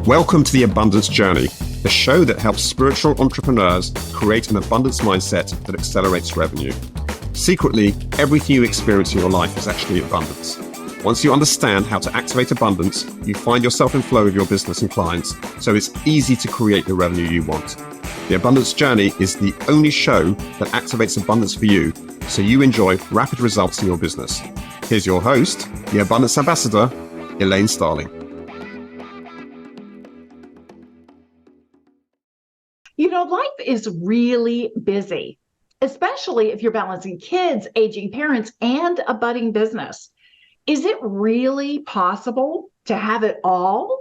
Welcome to The Abundance Journey, the show that helps spiritual entrepreneurs create an abundance mindset that accelerates revenue. Secretly, everything you experience in your life is actually abundance. Once you understand how to activate abundance, you find yourself in flow with your business and clients, so it's easy to create the revenue you want. The Abundance Journey is the only show that activates abundance for you, so you enjoy rapid results in your business. Here's your host, the Abundance Ambassador, Elaine Starling. You know, life is really busy, especially if you're balancing kids, aging parents, and a budding business. Is it really possible to have it all?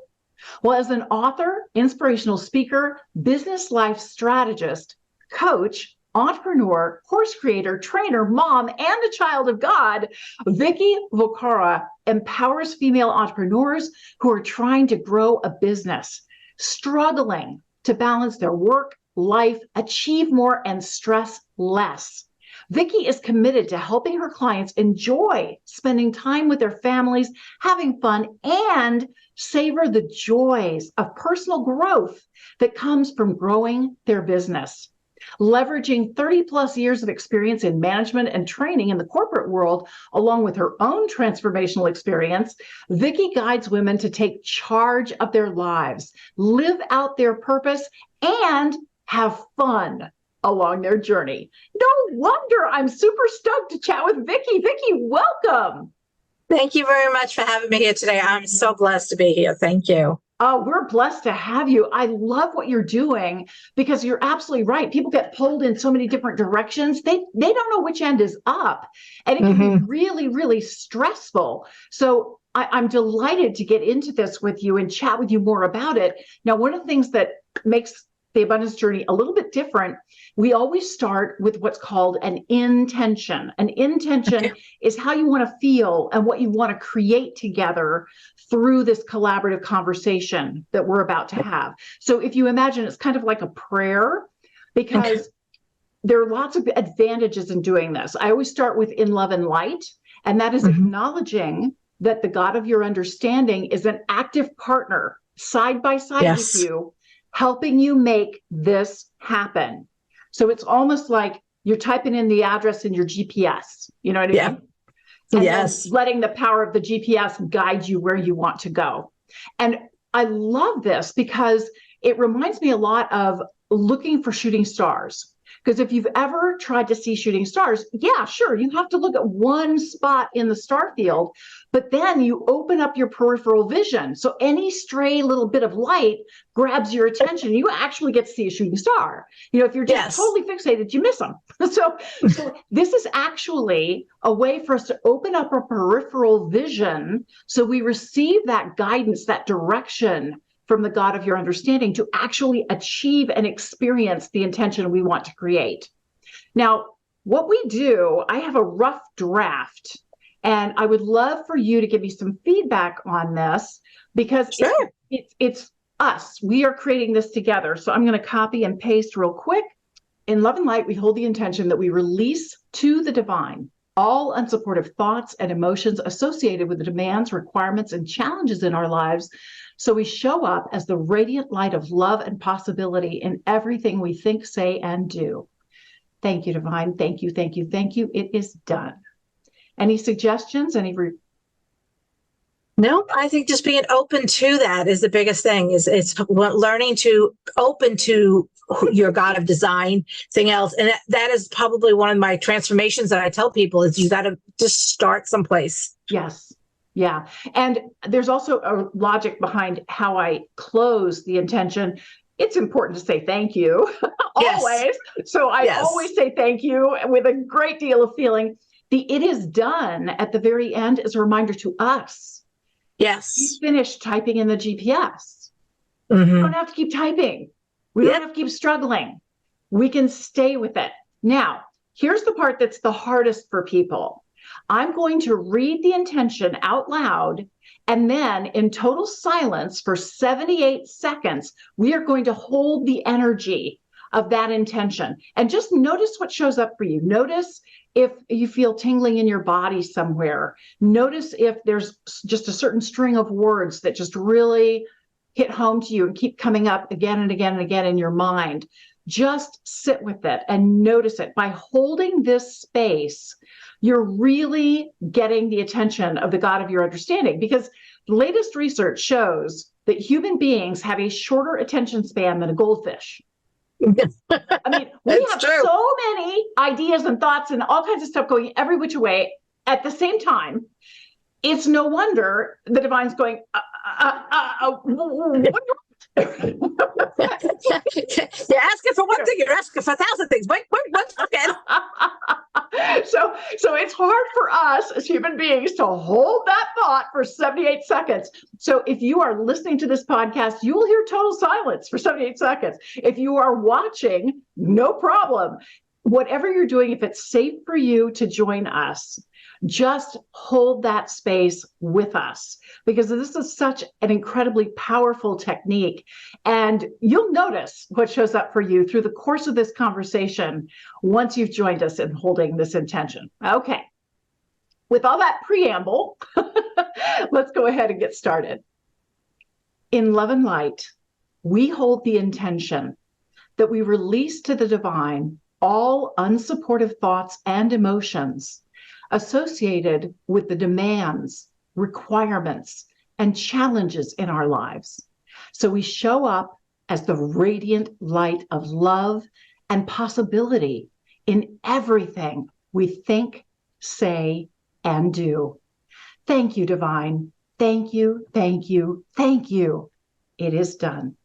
Well, as an author, inspirational speaker, business life strategist, coach, entrepreneur, course creator, trainer, mom, and a child of God, Vicki Viccora empowers female entrepreneurs who are trying to grow a business, struggling to balance their work, life, achieve more, and stress less. Vicki is committed to helping her clients enjoy spending time with their families, having fun, and savor the joys of personal growth that comes from growing their business. Leveraging 30 plus years of experience in management and training in the corporate world, along with her own transformational experience, Vicki guides women to take charge of their lives, live out their purpose, and have fun along their journey. No wonder I'm super stoked to chat with Vicki. Vicki, welcome. Thank you very much for having me here today. I'm so blessed to be here. Thank you. Oh, we're blessed to have you. I love what you're doing because you're absolutely right. People get pulled in so many different directions. They don't know which end is up, and it can be really, really stressful. So I'm delighted to get into this with you and chat with you more about it. Now, one of the things that makes the abundance journey a little bit different, we always start with what's called an intention. An intention is how you want to feel and what you want to create together through this collaborative conversation that we're about to have. So if you imagine, it's kind of like a prayer, because there are lots of advantages in doing this. I always start with in love and light, and that is acknowledging that the God of your understanding is an active partner side by side with you, helping you make this happen. So it's almost like you're typing in the address in your GPS. You know what I mean? And then letting the power of the GPS guide you where you want to go. And I love this because it reminds me a lot of looking for shooting stars. Because if you've ever tried to see shooting stars, yeah, sure, you have to look at one spot in the star field, but then you open up your peripheral vision. So any stray little bit of light grabs your attention. You actually get to see a shooting star. You know, if you're just totally fixated, you miss them. So this is actually a way for us to open up our peripheral vision so we receive that guidance, that direction from the God of your understanding to actually achieve and experience the intention we want to create. Now, what we do, I have a rough draft, and I would love for you to give me some feedback on this, because it's us. We are creating this together. So I'm going to copy and paste real quick. In love and light, we hold the intention that we release to the divine all unsupportive thoughts and emotions associated with the demands, requirements, and challenges in our lives. So we show up as the radiant light of love and possibility in everything we think, say, and do. Thank you, divine. Thank you, thank you, thank you. It is done. Any suggestions? No, I think just being open to that is the biggest thing. It's learning to open to your God of design, thing else. And that is probably one of my transformations that I tell people is you got to just start someplace. Yes. Yeah. And there's also a logic behind how I close the intention. It's important to say thank you always. So I always say thank you with a great deal of feeling. The it is done at the very end is a reminder to us. Yes. We finished typing in the GPS. We don't have to keep typing. We don't have to keep struggling. We can stay with it. Now, here's the part that's the hardest for people. I'm going to read the intention out loud, and then in total silence for 78 seconds, we are going to hold the energy of that intention. And just notice what shows up for you. Notice if you feel tingling in your body somewhere. Notice if there's just a certain string of words that just really hit home to you and keep coming up again and again and again in your mind, just sit with it and notice it. By holding this space, you're really getting the attention of the God of your understanding, because the latest research shows that human beings have a shorter attention span than a goldfish. I mean, we have so many ideas and thoughts and all kinds of stuff going every which way at the same time. It's no wonder the divine's going, You're asking for one thing, you're asking for 1,000 things. Wait, one second. So it's hard for us as human beings to hold that thought for 78 seconds. So if you are listening to this podcast, you will hear total silence for 78 seconds. If you are watching, no problem. Whatever you're doing, if it's safe for you to join us, just hold that space with us, because this is such an incredibly powerful technique. And you'll notice what shows up for you through the course of this conversation once you've joined us in holding this intention. Okay. With all that preamble, let's go ahead and get started. In love and light, we hold the intention that we release to the divine all unsupportive thoughts and emotions associated with the demands, requirements, and challenges in our lives. So we show up as the radiant light of love and possibility in everything we think, say, and do. Thank you, divine. Thank you, thank you, thank you. It is done.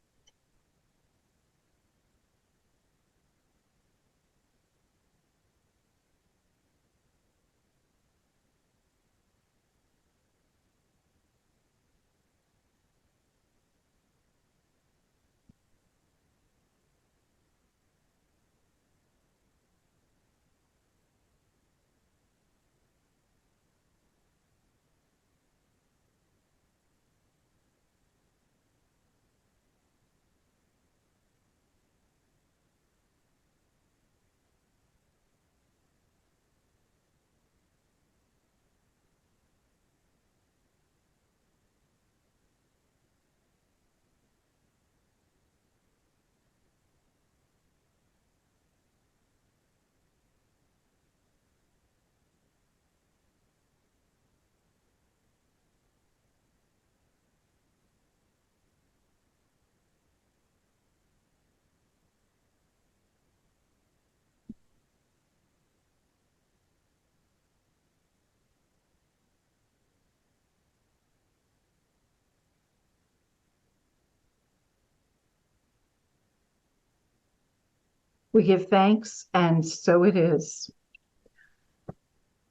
We give thanks, and so it is.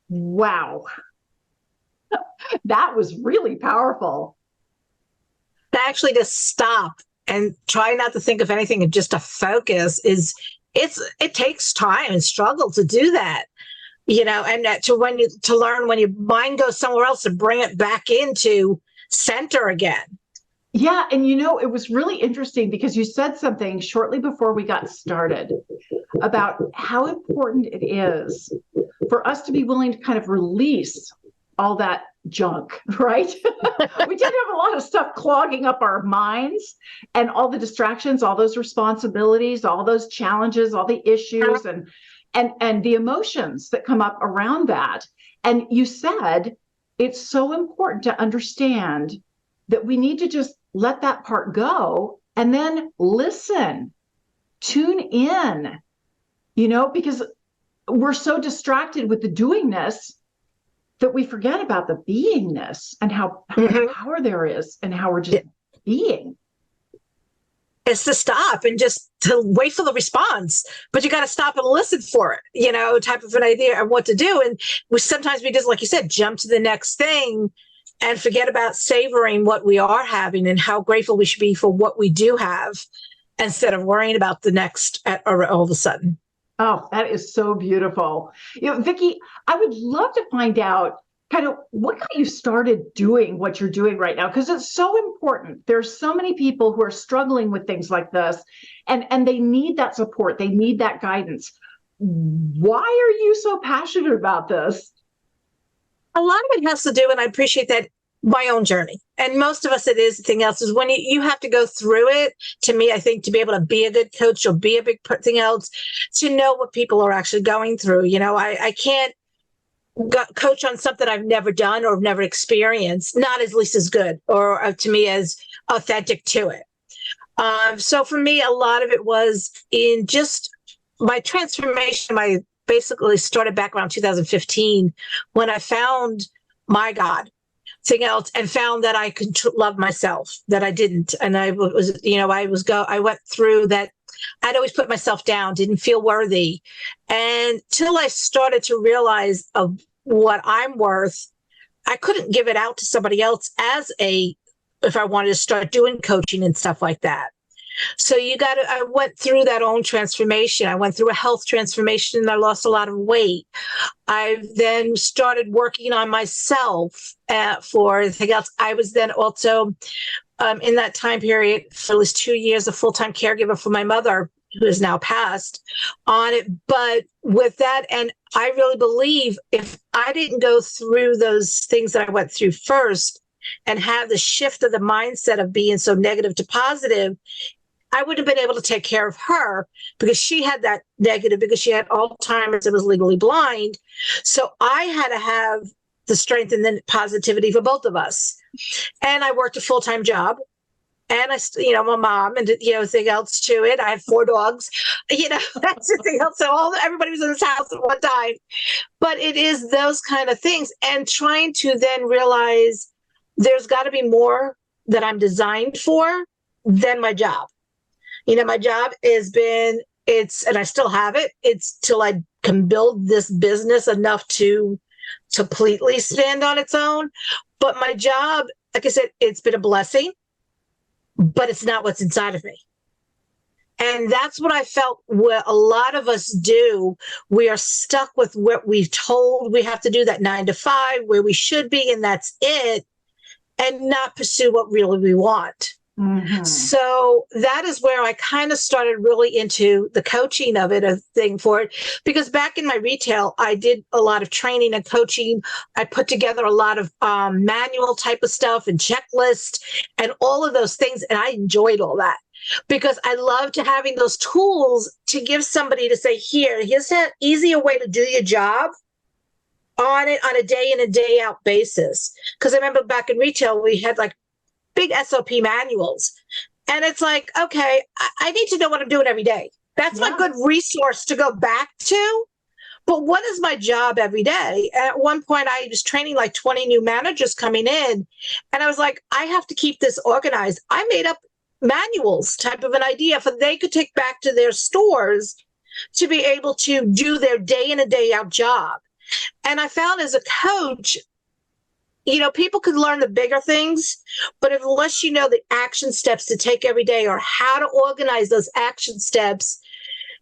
Wow. That was really powerful. To actually just stop and try not to think of anything and just to focus it takes time and struggle to do that, and to learn when your mind goes somewhere else to bring it back into center again. Yeah. And it was really interesting because you said something shortly before we got started about how important it is for us to be willing to kind of release all that junk, right? We tend to have a lot of stuff clogging up our minds, and all the distractions, all those responsibilities, all those challenges, all the issues and the emotions that come up around that. And you said it's so important to understand that we need to just let that part go and then listen, tune in, because we're so distracted with the doingness that we forget about the beingness and how much power there is and how we're just being. It's to stop and just to wait for the response, but you got to stop and listen for it, type of an idea of what to do. And sometimes we just, like you said, jump to the next thing and forget about savoring what we are having and how grateful we should be for what we do have, instead of worrying about the next all of a sudden. Oh, that is so beautiful. Vicki, I would love to find out kind of what got you started doing what you're doing right now, because it's so important. There's so many people who are struggling with things like this, and they need that support. They need that guidance. Why are you so passionate about this? A lot of it has to do, and I appreciate that my own journey. And most of us, it is. The thing else is when you have to go through it. To me, I think to be able to be a good coach or be a big thing else, to know what people are actually going through. I can't coach on something I've never done or never experienced, not at least as good or to me as authentic to it. So for me, a lot of it was in just my transformation. I basically started back around 2015 when I found my God thing else and found that I could love myself, that I didn't. And I went through that. I'd always put myself down, didn't feel worthy. And till I started to realize of what I'm worth, I couldn't give it out to somebody else if I wanted to start doing coaching and stuff like that. So I went through that own transformation. I went through a health transformation and I lost a lot of weight. I then started working on myself for anything else. I was then also in that time period for at least 2 years, a full-time caregiver for my mother, who is now passed on it. But with that, and I really believe if I didn't go through those things that I went through first and have the shift of the mindset of being so negative to positive, I wouldn't have been able to take care of her because she had that negative, because she had Alzheimer's and was legally blind. So I had to have the strength and the positivity for both of us. And I worked a full-time job. And I'm a mom and, thing else to it. I have 4 dogs, that's the thing else. So everybody was in this house at one time. But it is those kind of things. And trying to then realize there's got to be more that I'm designed for than my job. My job and I still have it. It's till I can build this business enough to completely stand on its own. But my job, like I said, it's been a blessing, but it's not what's inside of me. And that's what I felt what a lot of us do. We are stuck with what we've told we have to do, that 9 to 5, where we should be, and that's it, and not pursue what really we want. Mm-hmm. So that is where I kind of started really into the coaching of it, a thing for it, because back in my retail, I did a lot of training and coaching. I put together a lot of manual type of stuff and checklist and all of those things. And I enjoyed all that because I loved having those tools to give somebody to say, here's an easier way to do your job on it on a day in and day out basis. Because I remember back in retail, we had like big SOP manuals. And it's like, okay, I need to know what I'm doing every day. That's my good resource to go back to. But what is my job every day? At one point, I was training like 20 new managers coming in. And I was like, I have to keep this organized. I made up manuals type of an idea for they could take back to their stores to be able to do their day in and day out job. And I found as a coach, people could learn the bigger things, but unless you know the action steps to take every day or how to organize those action steps,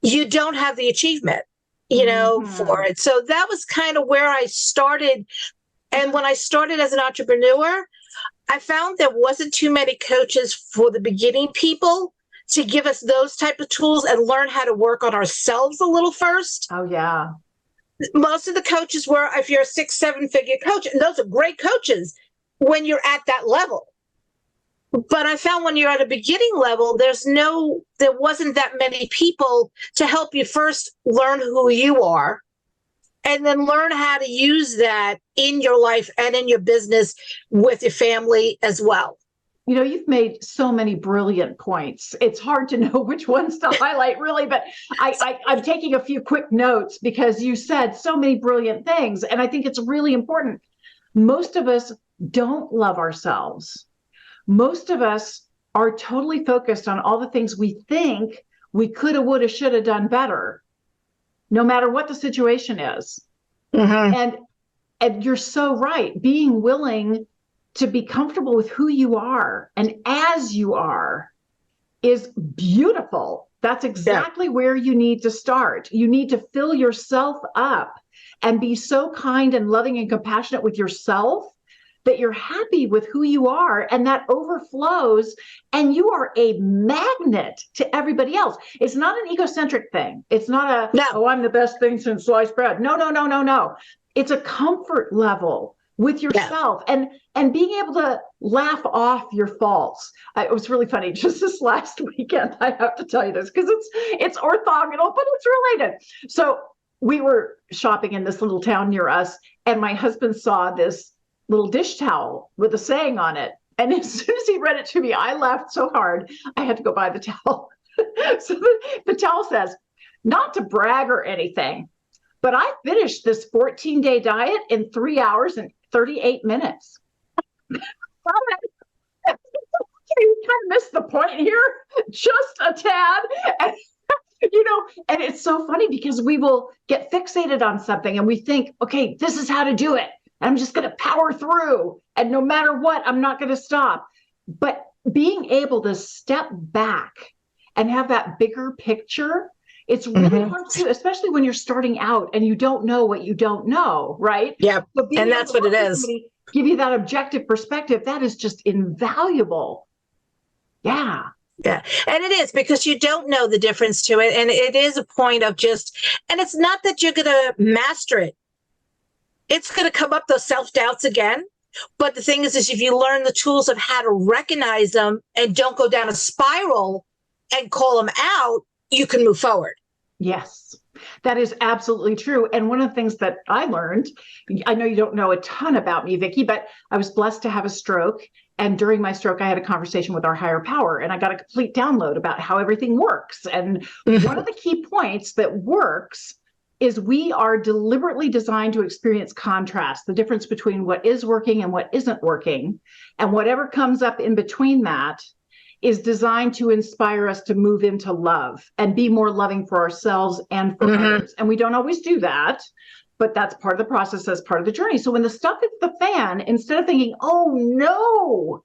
you don't have the achievement, for it. So that was kind of where I started. And when I started as an entrepreneur, I found there wasn't too many coaches for the beginning people to give us those type of tools and learn how to work on ourselves a little first. Oh, yeah. Most of the coaches were, if you're a 6-7 figure coach, and those are great coaches when you're at that level. But I found when you're at a beginning level, there wasn't that many people to help you first learn who you are and then learn how to use that in your life and in your business with your family as well. You've made so many brilliant points. It's hard to know which ones to highlight, really, but I'm taking a few quick notes because you said so many brilliant things, and I think it's really important. Most of us don't love ourselves. Most of us are totally focused on all the things we think we coulda, woulda, shoulda done better, no matter what the situation is. Mm-hmm. And you're so right. Being willing to be comfortable with who you are and as you are is beautiful. That's exactly where you need to start. You need to fill yourself up and be so kind and loving and compassionate with yourself that you're happy with who you are, and that overflows, and you are a magnet to everybody else. It's not an egocentric thing. It's not I'm the best thing since sliced bread. No. It's a comfort level with yourself, and being able to laugh off your faults. It was really funny just this last weekend. I have to tell you this because it's orthogonal, but it's related. So we were shopping in this little town near us, and my husband saw this little dish towel with a saying on it. And as soon as he read it to me, I laughed so hard, I had to go buy the towel. So the towel says, not to brag or anything, but I finished this 14-day diet in 3 hours and 38 minutes. You kind of missed the point here, just a tad. And, and it's so funny because we will get fixated on something and we think, okay, this is how to do it. I'm just going to power through. And no matter what, I'm not going to stop. But being able to step back and have that bigger picture, it's really hard to, especially when you're starting out and you don't know what you don't know, right? Yeah, and that's what it is. Give you that objective perspective. That is just invaluable. Yeah. Yeah. And it is, because you don't know the difference to it. And it is a point of and it's not that you're going to master it. It's going to come up, those self-doubts again. But the thing is if you learn the tools of how to recognize them and don't go down a spiral and call them out, you can move forward. Yes, that is absolutely true. And one of the things that I learned, I know you don't know a ton about me, Vicki, but I was blessed to have a stroke. And during my stroke, I had a conversation with our higher power, and I got a complete download about how everything works. And one of the key points that works is we are deliberately designed to experience contrast, the difference between what is working and what isn't working. And whatever comes up in between that is designed to inspire us to move into love and be more loving for ourselves and for others. And we don't always do that, but that's part of the process, as part of the journey. So when the stuff hits the fan, instead of thinking, oh no,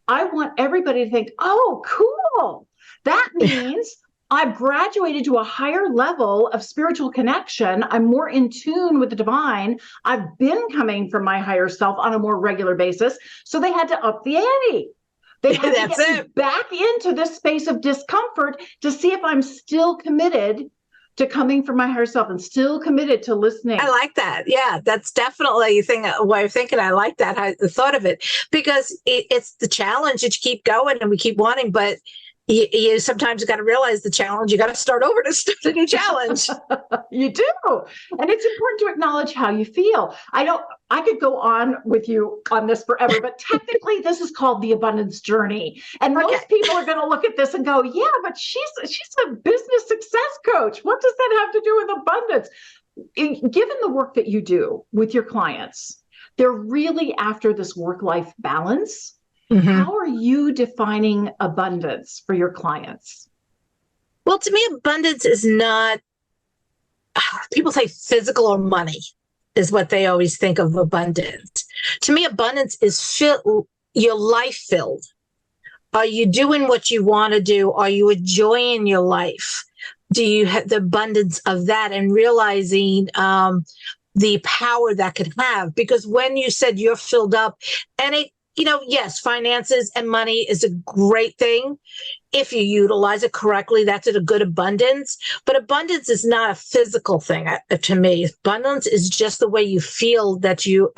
I want everybody to think, oh, cool. That means I've graduated to a higher level of spiritual connection. I'm more in tune with the divine. I've been coming from my higher self on a more regular basis. So they had to up the ante. They had to get me back into this space of discomfort to see if I'm still committed to coming from my higher self and still committed to listening. I like that. Yeah, that's definitely a way of thinking. I like that, the thought of it, because it's the challenge that you keep going and we keep wanting, but you sometimes got to realize the challenge. You got to start over to start a new challenge. You do. And it's important to acknowledge how you feel. I could go on with you on this forever, but technically this is called the abundance journey. And most people are going to look at this and go, yeah, but she's a business success coach. What does that have to do with abundance? Given the work that you do with your clients, they're really after this work-life balance. How are you defining abundance for your clients? Well, to me, abundance is not, people say physical or money is what they always think of abundance. To me, abundance is your life filled. Are you doing what you want to do? Are you enjoying your life? Do you have the abundance of that, and realizing the power that could have? Because when you said you're filled up, and yes, finances and money is a great thing. If you utilize it correctly, that's a good abundance. But abundance is not a physical thing to me. Abundance is just the way you feel, that you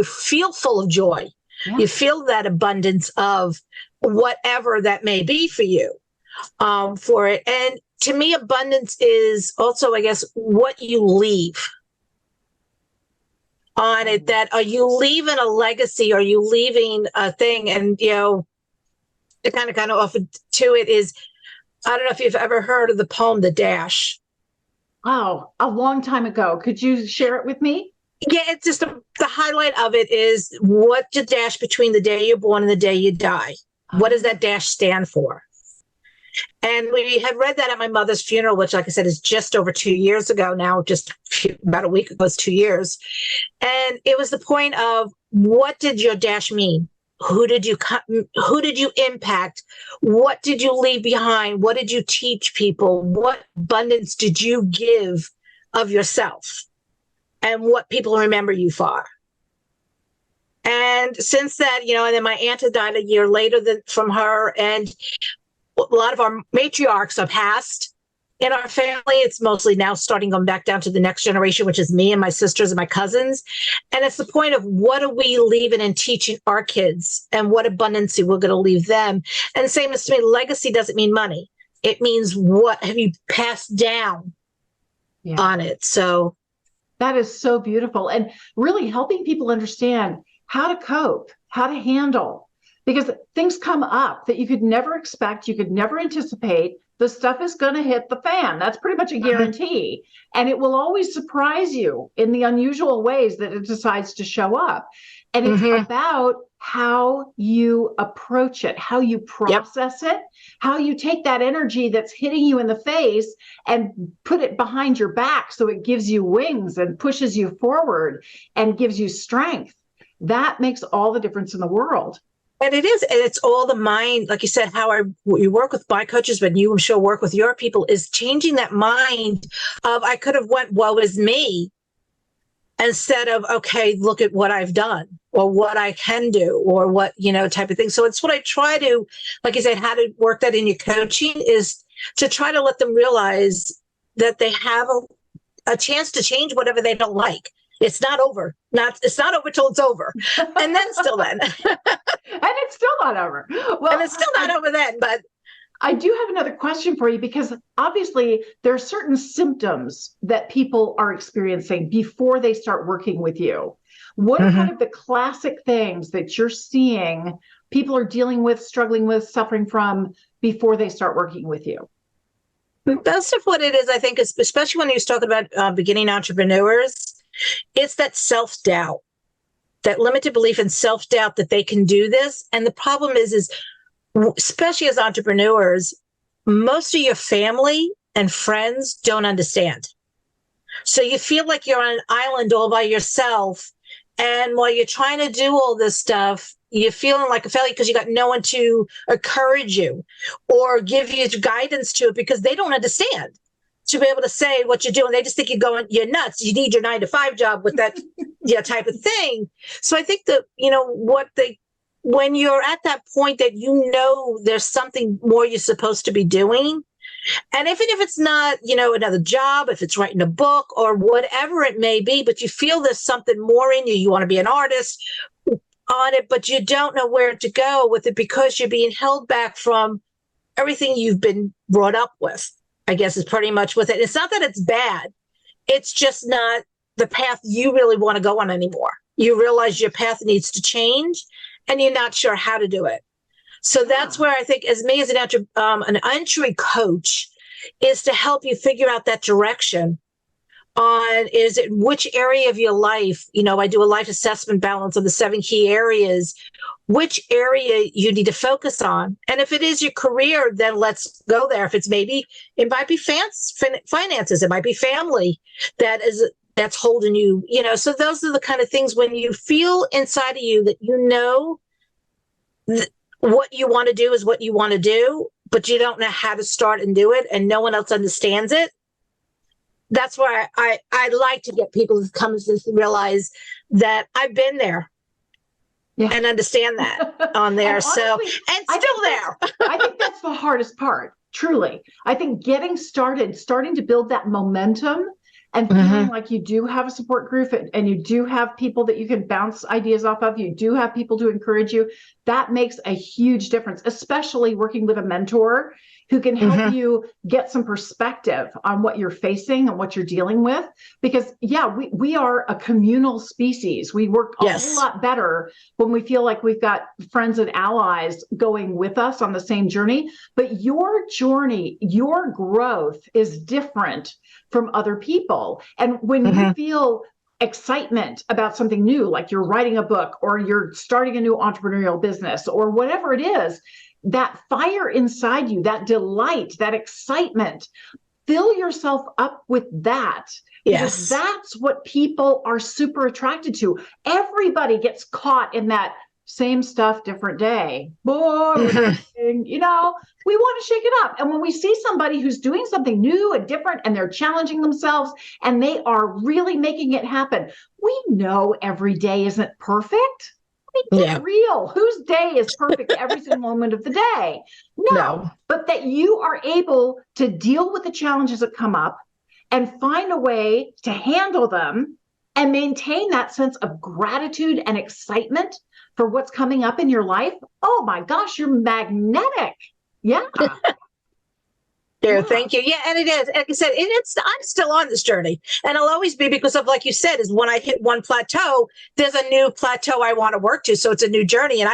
feel full of joy. Yeah. You feel that abundance of whatever that may be for you, for it. And to me, abundance is also, I guess, what you leave on it. That, are you leaving a legacy? Are you leaving a thing? And to kind of off to it is, I don't know if you've ever heard of the poem The Dash. Oh, a long time ago. Could you share it with me? Yeah, it's just the highlight of it is, what the dash between the day you're born and the day you die. What does that dash stand for? And we had read that at my mother's funeral, which, like I said, is just over 2 years ago now, just about a week ago, it's 2 years. And it was the point of, what did your dash mean? Who did you impact? What did you leave behind? What did you teach people? What abundance did you give of yourself? And what people remember you for? And since that, and then my aunt had died a year later from her, and a lot of our matriarchs are passed, in our family, it's mostly now starting going back down to the next generation, which is me and my sisters and my cousins. And it's the point of what are we leaving and teaching our kids and what abundancy we're going to leave them. And same as to me, legacy doesn't mean money. It means what have you passed down on it. So that is so beautiful, and really helping people understand how to cope, how to handle, because things come up that you could never expect, you could never anticipate. The stuff is going to hit the fan. That's pretty much a guarantee. And it will always surprise you in the unusual ways that it decides to show up. And it's about how you approach it, how you process it, how you take that energy that's hitting you in the face and put it behind your back so it gives you wings and pushes you forward and gives you strength. That makes all the difference in the world. And it is, and it's all the mind, like you said, how you work with my coaches, but you, I'm sure, work with your people, is changing that mind of I could have went, woe is me, instead of, okay, look at what I've done or what I can do or what, type of thing. So it's what I try to, like you said, how to work that in your coaching is to try to let them realize that they have a chance to change whatever they don't like. It's not over. It's not over till it's over. And then still then. And it's still not over. Well, and it's still not over then, but I do have another question for you, because obviously there are certain symptoms that people are experiencing before they start working with you. What are kind of the classic things that you're seeing people are dealing with, struggling with, suffering from before they start working with you? Most of what it is, I think, is especially when you're talking about beginning entrepreneurs, it's that self-doubt, that limited belief and self-doubt that they can do this. And the problem is especially as entrepreneurs, most of your family and friends don't understand. So you feel like you're on an island all by yourself. And while you're trying to do all this stuff, you're feeling like a failure because you got no one to encourage you or give you guidance to it, because they don't understand to be able to say what you're doing. They just think you're nuts. You need your 9-to-5 job with that type of thing. So I think that, when you're at that point that there's something more you're supposed to be doing, and even if it's not, another job, if it's writing a book or whatever it may be, but you feel there's something more in you, you want to be an artist on it, but you don't know where to go with it because you're being held back from everything you've been brought up with, I guess is pretty much with it. It's not that it's bad. It's just not the path you really want to go on anymore. You realize your path needs to change and you're not sure how to do it. So that's where I think, as me as an entry coach, is to help you figure out that direction on which area of your life, I do a life assessment balance of the 7 key areas, which area you need to focus on. And if it is your career, then let's go there. If it might be finances, it might be family that's holding you, so those are the kind of things when you feel inside of you that what you want to do is what you want to do, but you don't know how to start and do it, and no one else understands it. That's where I like to get people to come to realize that I've been there and understand that on there. And honestly, still there. I think that's the hardest part, truly. I think getting started, starting to build that momentum and feeling like you do have a support group and you do have people that you can bounce ideas off of, you do have people to encourage you, that makes a huge difference, especially working with a mentor who can help you get some perspective on what you're facing and what you're dealing with. Because we are a communal species. We work a whole lot better when we feel like we've got friends and allies going with us on the same journey. But your journey, your growth is different from other people. And when you feel excitement about something new, like you're writing a book or you're starting a new entrepreneurial business or whatever it is, that fire inside you, that delight, that excitement, fill yourself up with that. Because that's what people are super attracted to. Everybody gets caught in that same stuff, different day. Boring. We want to shake it up. And when we see somebody who's doing something new and different and they're challenging themselves and they are really making it happen, we know every day isn't perfect. Get real. Whose day is perfect every single moment of the day? No. But that you are able to deal with the challenges that come up and find a way to handle them and maintain that sense of gratitude and excitement for what's coming up in your life. Oh my gosh, you're magnetic. Yeah. Yeah, thank you. Yeah, and it is. Like I said, I'm still on this journey, and I'll always be, because of, like you said, is when I hit one plateau, there's a new plateau I want to work to. So it's a new journey, and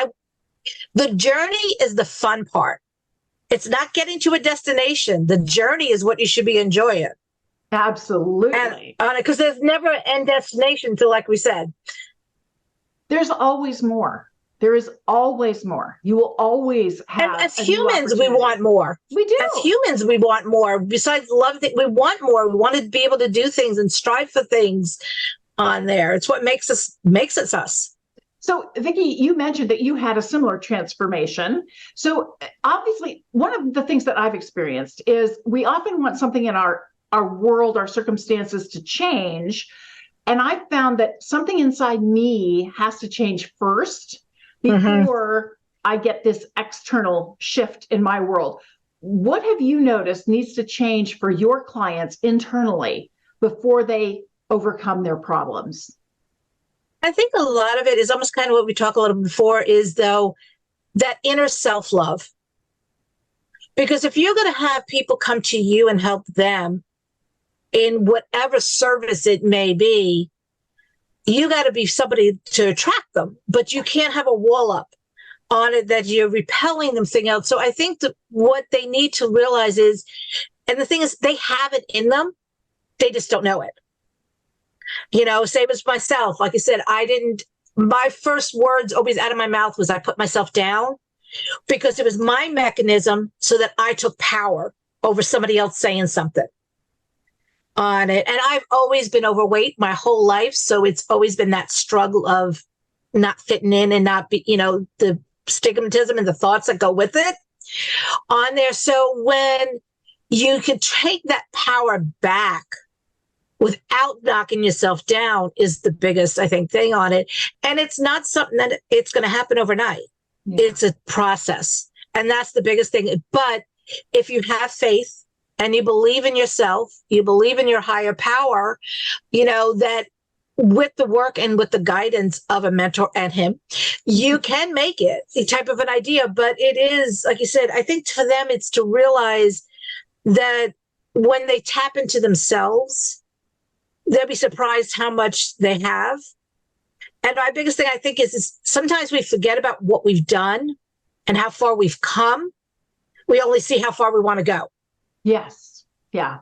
the journey is the fun part. It's not getting to a destination. The journey is what you should be enjoying. Absolutely. Because there's never an end destination. So, like we said, there's always more. There is always more. You will always have. And as humans, we want more. We do. As humans, we want more. Besides love, we want more. We want to be able to do things and strive for things on there. It's what makes us us. So, Vicki, you mentioned that you had a similar transformation. So, obviously, one of the things that I've experienced is we often want something in our world, our circumstances to change. And I found that something inside me has to change first before I get this external shift in my world. What have you noticed needs to change for your clients internally before they overcome their problems? I think a lot of it is almost kind of what we talked a little before, is though that inner self-love. Because if you're going to have people come to you and help them in whatever service it may be, you got to be somebody to attract them, but you can't have a wall up on it that you're repelling them thing else. So I think that what they need to realize is, and the thing is, they have it in them, they just don't know it. You know, same as myself. Like I said, my first words always out of my mouth was I put myself down, because it was my mechanism so that I took power over somebody else saying something on it. And I've always been overweight my whole life. So it's always been that struggle of not fitting in and not be, the stigmatism and the thoughts that go with it on there. So when you can take that power back without knocking yourself down is the biggest, I think, thing on it. And it's not something that it's going to happen overnight. Yeah. It's a process. And that's the biggest thing. But if you have faith, and you believe in yourself, you believe in your higher power, that with the work and with the guidance of a mentor and him, you can make it a type of an idea. But it is, like you said, I think for them, it's to realize that when they tap into themselves, they'll be surprised how much they have. And my biggest thing, I think, is sometimes we forget about what we've done and how far we've come. We only see how far we want to go. Yes. Yeah.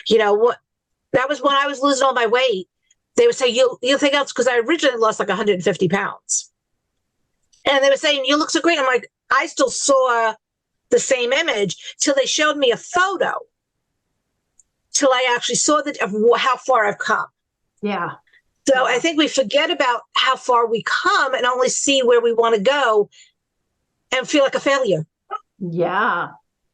That was when I was losing all my weight. They would say, you think else, because I originally lost like 150 pounds. And they were saying, you look so great. I'm like, I still saw the same image till they showed me a photo, till I actually saw how far I've come. Yeah. So I think we forget about how far we come and only see where we want to go and feel like a failure. Yeah.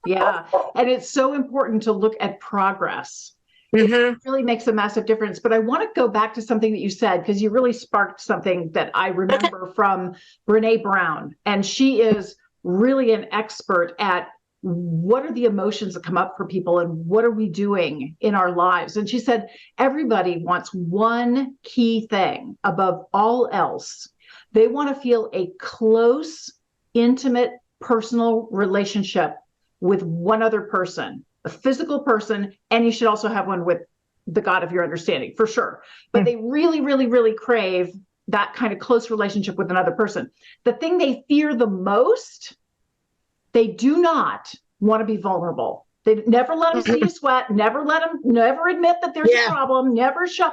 Yeah. And it's so important to look at progress. It really makes a massive difference. But I want to go back to something that you said, because you really sparked something that I remember from Brene Brown. And she is really an expert at what are the emotions that come up for people and what are we doing in our lives. And she said, everybody wants one key thing above all else. They want to feel a close, intimate, personal relationship with one other person, a physical person, and you should also have one with the God of your understanding, for sure. But they really, really, really crave that kind of close relationship with another person. The thing they fear the most, they do not want to be vulnerable. They never let them see you sweat, never admit that there's a problem, never show,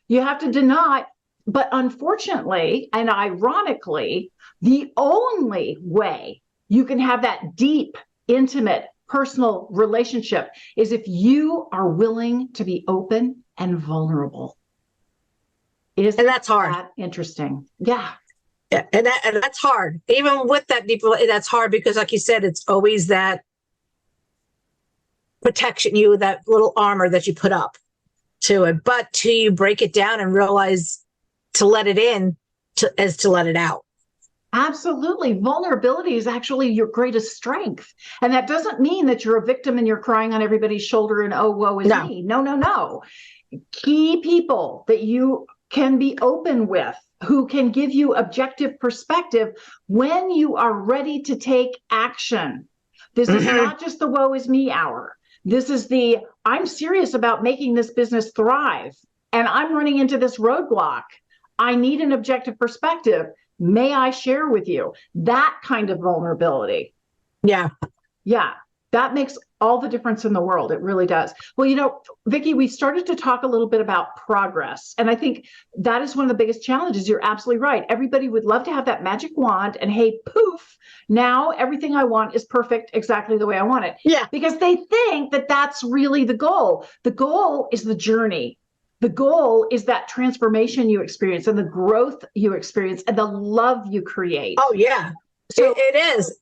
you have to deny. But unfortunately, and ironically, the only way you can have that deep, intimate, personal relationship is if you are willing to be open and vulnerable. And that's hard. That interesting. Yeah. Yeah. And that's hard. Even with that deep, that's hard because, like you said, it's always that protection, that little armor that you put up to it. But till you break it down and realize to let it in is to let it out. Absolutely. Vulnerability is actually your greatest strength. And that doesn't mean that you're a victim and you're crying on everybody's shoulder and, oh, woe is me. No, no, no. Key people that you can be open with, who can give you objective perspective when you are ready to take action. This is not just the woe is me hour. This is the, I'm serious about making this business thrive, and I'm running into this roadblock. I need an objective perspective. May I share with you? That kind of vulnerability. Yeah. Yeah. That makes all the difference in the world. It really does. Well, Vicki, we started to talk a little bit about progress. And I think that is one of the biggest challenges. You're absolutely right. Everybody would love to have that magic wand and, hey, poof, now everything I want is perfect exactly the way I want it. Yeah. Because they think that that's really the goal. The goal is the journey. The goal is that transformation you experience and the growth you experience and the love you create. Oh, yeah. So it is.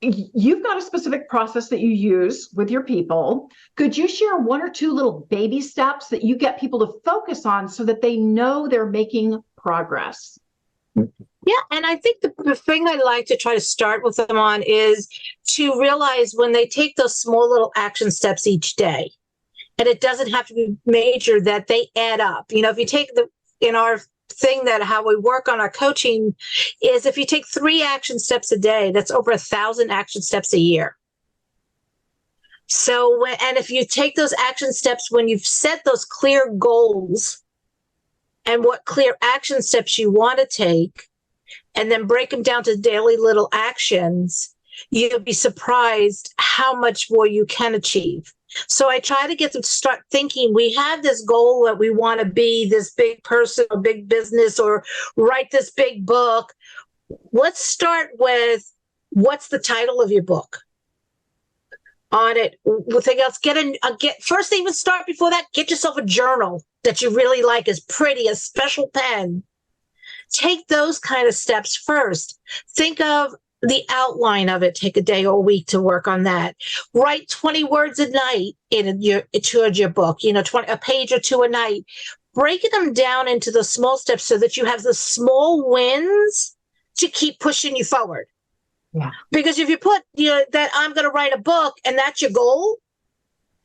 You've got a specific process that you use with your people. Could you share one or two little baby steps that you get people to focus on so that they know they're making progress? Yeah, and I think the thing I like to try to start with them on is to realize when they take those small little action steps each day, and it doesn't have to be major, that they add up. If you take in our thing that how we work on our coaching is if you take 3 action steps a day, that's over 1,000 action steps a year. So and if you take those action steps when you've set those clear goals and what clear action steps you want to take, and then break them down to daily little actions, you'll be surprised how much more you can achieve. So I try to get them to start thinking, we have this goal that we want to be this big person or big business or write this big book. Let's start with, what's the title of your book? On it, anything else, first even start before that, get yourself a journal that you really like, is pretty, a special pen. Take those kind of steps first. Think of the outline of it. Take a day or a week to work on that. Write 20 words a night towards your book, a page or 2 a night. Breaking them down into the small steps so that you have the small wins to keep pushing you forward. Yeah. Because if you put that I'm going to write a book and that's your goal,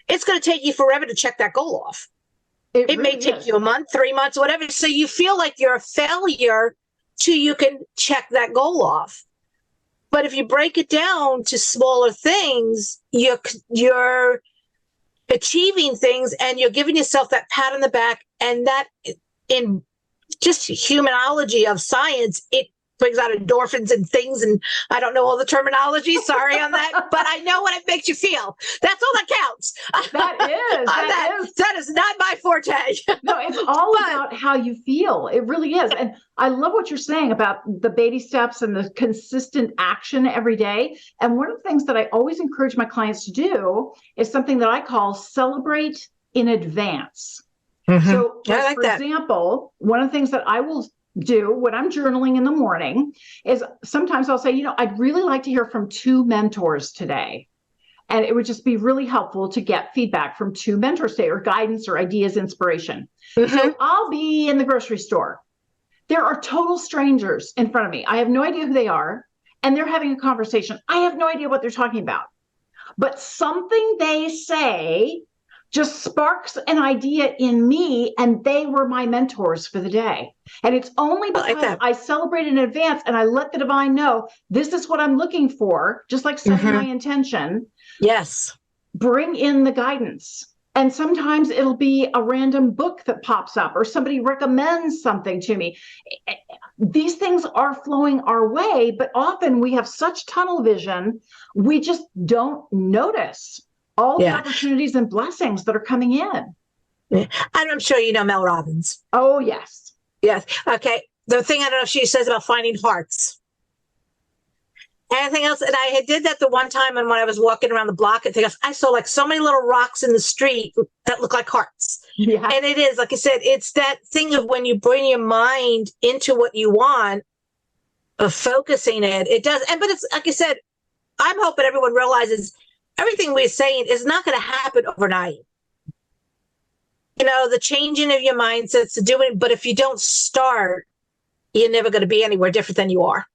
it's going to take you forever to check that goal off. It really may take you a month, 3 months, whatever. So you feel like you're a failure till you can check that goal off. But if you break it down to smaller things, you're achieving things and you're giving yourself that pat on the back. And that, in just humanology of science, it brings out endorphins and things. And I don't know all the terminology. Sorry on that. But I know what it makes you feel. That's all that counts. That is not my forte. No, it's all about how you feel. It really is. And I love what you're saying about the baby steps and the consistent action every day. And one of the things that I always encourage my clients to do is something that I call celebrate in advance. So, for example, one of the things that I will do when I'm journaling in the morning is sometimes I'll say, I'd really like to hear from 2 mentors today. And it would just be really helpful to get feedback from 2 mentors today, or guidance or ideas, inspiration. So I'll be in the grocery store. There are total strangers in front of me. I have no idea who they are. And they're having a conversation. I have no idea what they're talking about. But something they say just sparks an idea in me, and they were my mentors for the day. And it's only because I celebrate in advance and I let the divine know this is what I'm looking for, just like setting my intention. Yes. Bring in the guidance. And sometimes it'll be a random book that pops up, or somebody recommends something to me. These things are flowing our way, but often we have such tunnel vision, we just don't notice all the opportunities and blessings that are coming in. Yeah. And I'm sure you know Mel Robbins. Oh, yes. Yes. Okay. The thing I don't know if she says about finding hearts. Anything else? And I did that the one time, and when I was walking around the block, I saw like so many little rocks in the street that look like hearts. Yeah. And it is, like I said, it's that thing of when you bring your mind into what you want, of focusing it does. But it's, like I said, I'm hoping everyone realizes everything we're saying is not going to happen overnight. The changing of your mindsets to do it. But if you don't start, you're never going to be anywhere different than you are.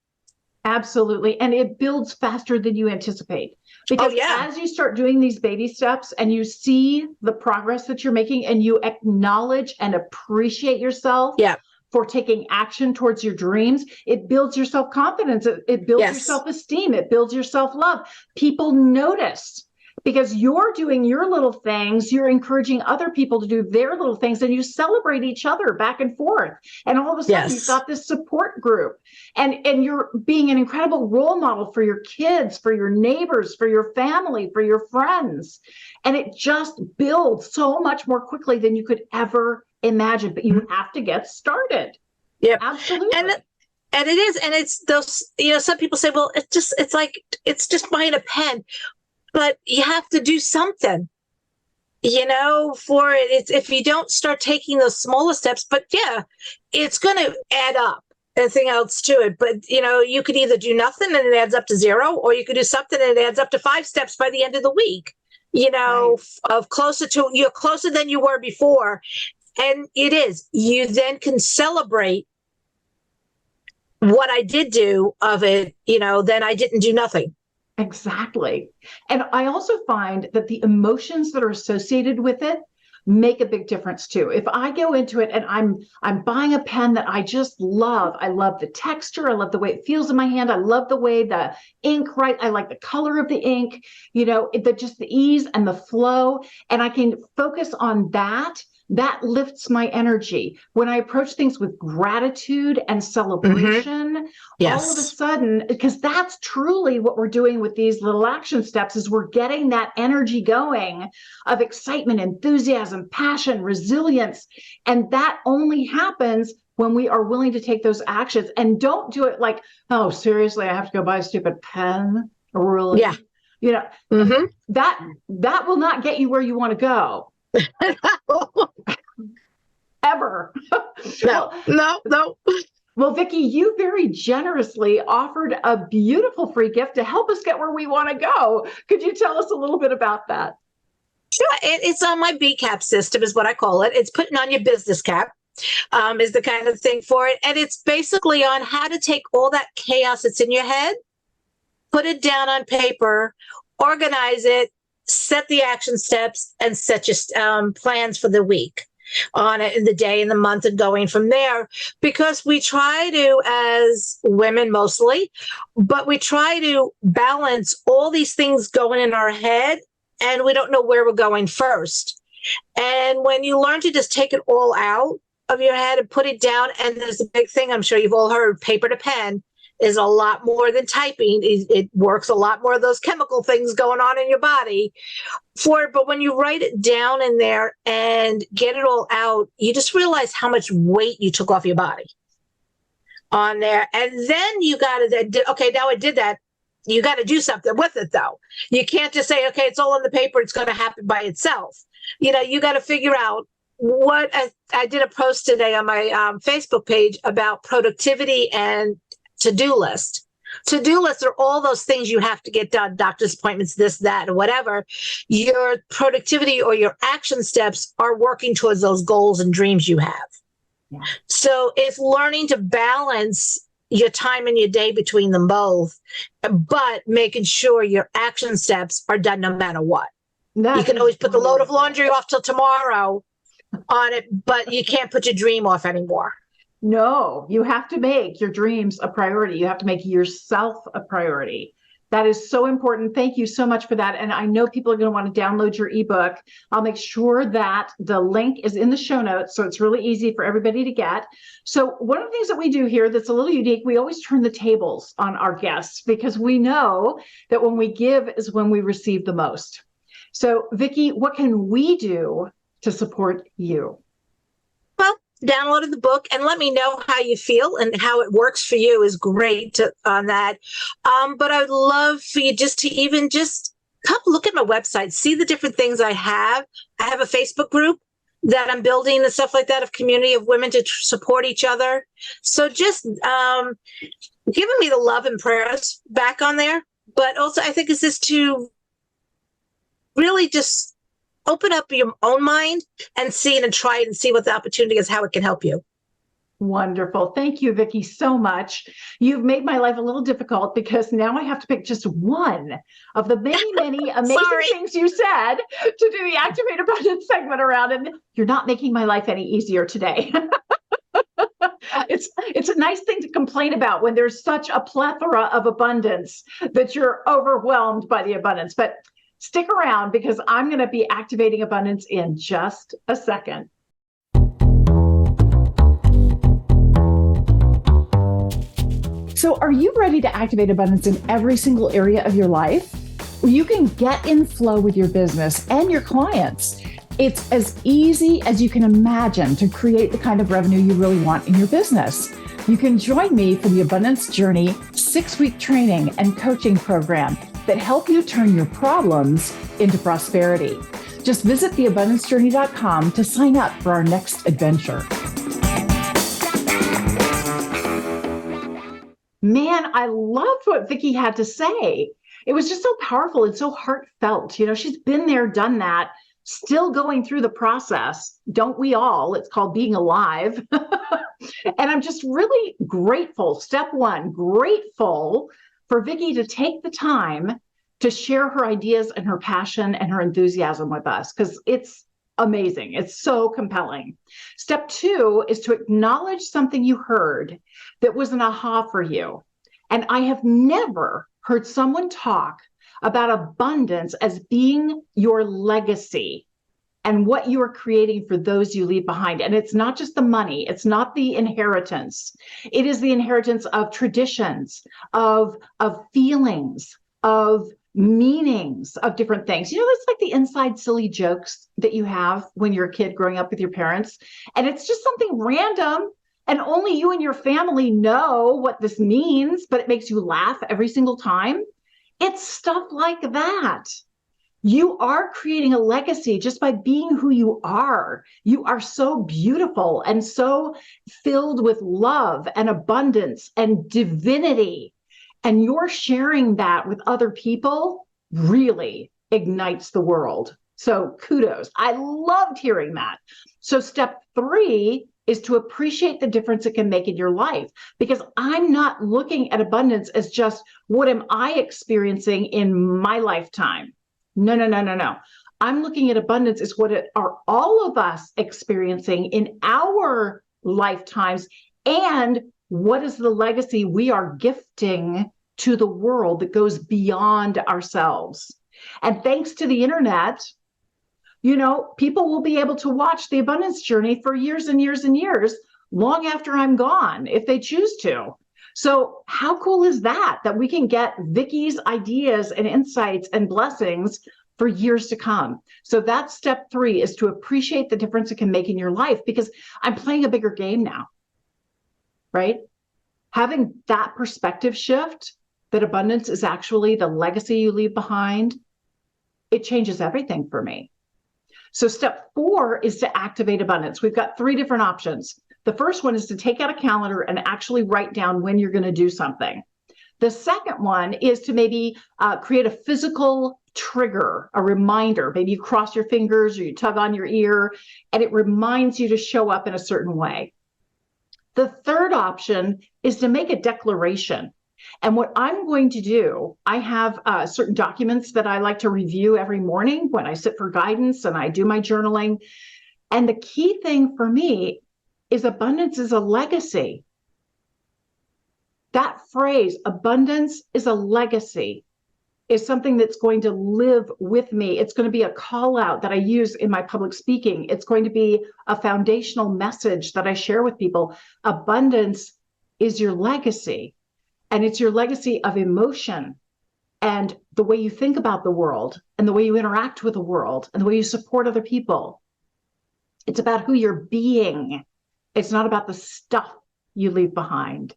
Absolutely. And it builds faster than you anticipate. Because as you start doing these baby steps and you see the progress that you're making and you acknowledge and appreciate yourself for taking action towards your dreams, it builds your self-confidence. It builds your self-esteem. It builds your self-love. People notice because you're doing your little things. You're encouraging other people to do their little things, and you celebrate each other back and forth. And all of a sudden you've got this support group, and you're being an incredible role model for your kids, for your neighbors, for your family, for your friends. And it just builds so much more quickly than you could ever imagine, but you have to get started. Yeah, absolutely. And it is, and it's those, some people say, well, it's just buying a pen. But you have to do something, for it. It's, if you don't start taking those smaller steps, but it's going to add up, anything else to it. But, you could either do nothing and it adds up to 0, or you could do something and it adds up to 5 steps by the end of the week, of you're closer than you were before. And it is, you then can celebrate what I did do of it, then I didn't do nothing. Exactly. And I also find that the emotions that are associated with it make a big difference too. If I go into it and I'm buying a pen that I just love, I love the texture, I love the way it feels in my hand, I love the way the ink, I like the color of the ink, just the ease and the flow, and I can focus on that. That lifts my energy. When I approach things with gratitude and celebration, all of a sudden, because that's truly what we're doing with these little action steps, is we're getting that energy going of excitement, enthusiasm, passion, resilience. And that only happens when we are willing to take those actions, and don't do it like, oh, seriously, I have to go buy a stupid pen. Really? Yeah. That will not get you where you want to go. Ever. No. Well, Vicki, you very generously offered a beautiful free gift to help us get where we want to go. Could you tell us a little bit about that? Sure. It's on my BCAP system is what I call it. It's putting on your business cap. Is the kind of thing for it. And it's basically on how to take all that chaos that's in your head, put it down on paper, organize it, set the action steps, and set your plans for the week on it, in the day, in the month, and going from there. Because we try to, as women mostly, but we try to balance all these things going in our head, and we don't know where we're going first. And when you learn to just take it all out of your head and put it down, and there's a big thing, I'm sure you've all heard, paper to pen is a lot more than typing. It works a lot more of those chemical things going on in your body for it. But when you write it down in there and get it all out, you just realize how much weight you took off your body on there. And then you got to, okay, now I did that. You got to do something with it, though. You can't just say, okay, it's all on the paper, it's going to happen by itself. You got to figure out what. I did a post today on my Facebook page about productivity and to-do list. To-do lists are all those things you have to get done, doctor's appointments, this, that, or whatever. Your productivity or your action steps are working towards those goals and dreams you have. Yeah. So it's learning to balance your time and your day between them both, but making sure your action steps are done no matter what. You can always put the load of laundry off till tomorrow on it, but you can't put your dream off anymore. No, you have to make your dreams a priority. You have to make yourself a priority. That is so important. Thank you so much for that. And I know people are going to want to download your ebook. I'll make sure that the link is in the show notes, so it's really easy for everybody to get. So one of the things that we do here that's a little unique, we always turn the tables on our guests, because we know that when we give is when we receive the most. So Vicki, what can we do to support you? Well, downloaded the book and let me know how you feel and how it works for you is great on that. But I would love for you just to even just come look at my website, see the different things I have. I have a Facebook group that I'm building and stuff like that, of community of women to support each other. So just giving me the love and prayers back on there. But also I think it's just to really just open up your own mind and see it and try it and see what the opportunity is, how it can help you. Wonderful. Thank you, Vicki, so much. You've made my life a little difficult because now I have to pick just one of the many, many amazing things you said to do the Activate Abundance segment around. And you're not making my life any easier today. It's a nice thing to complain about when there's such a plethora of abundance that you're overwhelmed by the abundance. But stick around because I'm going to be activating abundance in just a second. So are you ready to activate abundance in every single area of your life? Well, you can get in flow with your business and your clients. It's as easy as you can imagine to create the kind of revenue you really want in your business. You can join me for the Abundance Journey 6-week training and coaching program that help you turn your problems into prosperity. Just visit theabundancejourney.com to sign up for our next adventure. Man, I loved what Vicki had to say. It was just so powerful and so heartfelt. You know, she's been there, done that, still going through the process. Don't we all? It's called being alive. And I'm just really grateful. Step one, grateful for Vicki to take the time to share her ideas and her passion and her enthusiasm with us, because it's amazing. It's so compelling. Step two is to acknowledge something you heard that was an aha for you. And I have never heard someone talk about abundance as being your legacy and what you are creating for those you leave behind. And it's not just the money. It's not the inheritance. It is the inheritance of traditions, of feelings, of meanings of different things. You know, it's like the inside silly jokes that you have when you're a kid growing up with your parents. And it's just something random. And only you and your family know what this means, but it makes you laugh every single time. It's stuff like that. You are creating a legacy just by being who you are. You are so beautiful and so filled with love and abundance and divinity. And you're sharing that with other people really ignites the world. So kudos. I loved hearing that. So step three is to appreciate the difference it can make in your life, because I'm not looking at abundance as just what am I experiencing in my lifetime? No. I'm looking at abundance as what are all of us experiencing in our lifetimes, and what is the legacy we are gifting to the world that goes beyond ourselves. And thanks to the internet, you know, people will be able to watch the Abundance Journey for years and years and years, long after I'm gone, if they choose to. So how cool is that, that we can get Vicki's ideas and insights and blessings for years to come? So that's step three, is to appreciate the difference it can make in your life, because I'm playing a bigger game now, right? Having that perspective shift, that abundance is actually the legacy you leave behind, it changes everything for me. So step four is to activate abundance. We've got three different options. The first one is to take out a calendar and actually write down when you're going to do something. The second one is to maybe create a physical trigger, a reminder. Maybe you cross your fingers or you tug on your ear, and it reminds you to show up in a certain way. The third option is to make a declaration. And what I'm going to do, I have certain documents that I like to review every morning when I sit for guidance and I do my journaling. And the key thing for me is abundance is a legacy. That phrase, abundance is a legacy, is something that's going to live with me. It's going to be a call out that I use in my public speaking. It's going to be a foundational message that I share with people. Abundance is your legacy. And it's your legacy of emotion and the way you think about the world and the way you interact with the world and the way you support other people. It's about who you're being. It's not about the stuff you leave behind.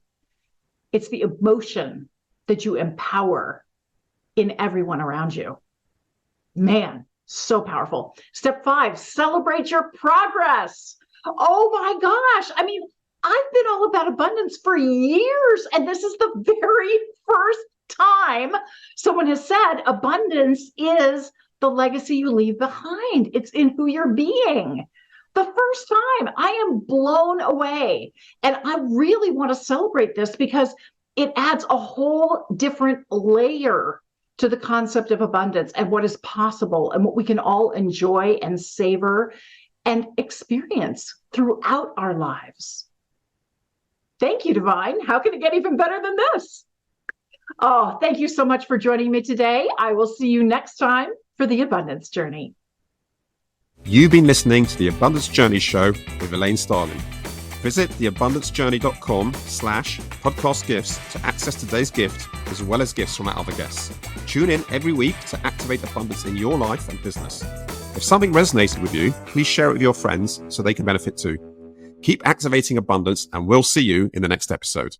It's the emotion that you empower in everyone around you. Man, so powerful. Step five, celebrate your progress. Oh my gosh. I mean, I've been all about abundance for years, and this is the very first time someone has said abundance is the legacy you leave behind. It's in who you're being. The first time. I am blown away. And I really want to celebrate this because it adds a whole different layer to the concept of abundance and what is possible and what we can all enjoy and savor and experience throughout our lives. Thank you, Divine. How can it get even better than this? Oh, thank you so much for joining me today. I will see you next time for The Abundance Journey. You've been listening to The Abundance Journey Show with Elaine Starling. Visit theabundancejourney.com/podcast gifts to access today's gift, as well as gifts from our other guests. Tune in every week to activate abundance in your life and business. If something resonated with you, please share it with your friends so they can benefit too. Keep activating abundance, and we'll see you in the next episode.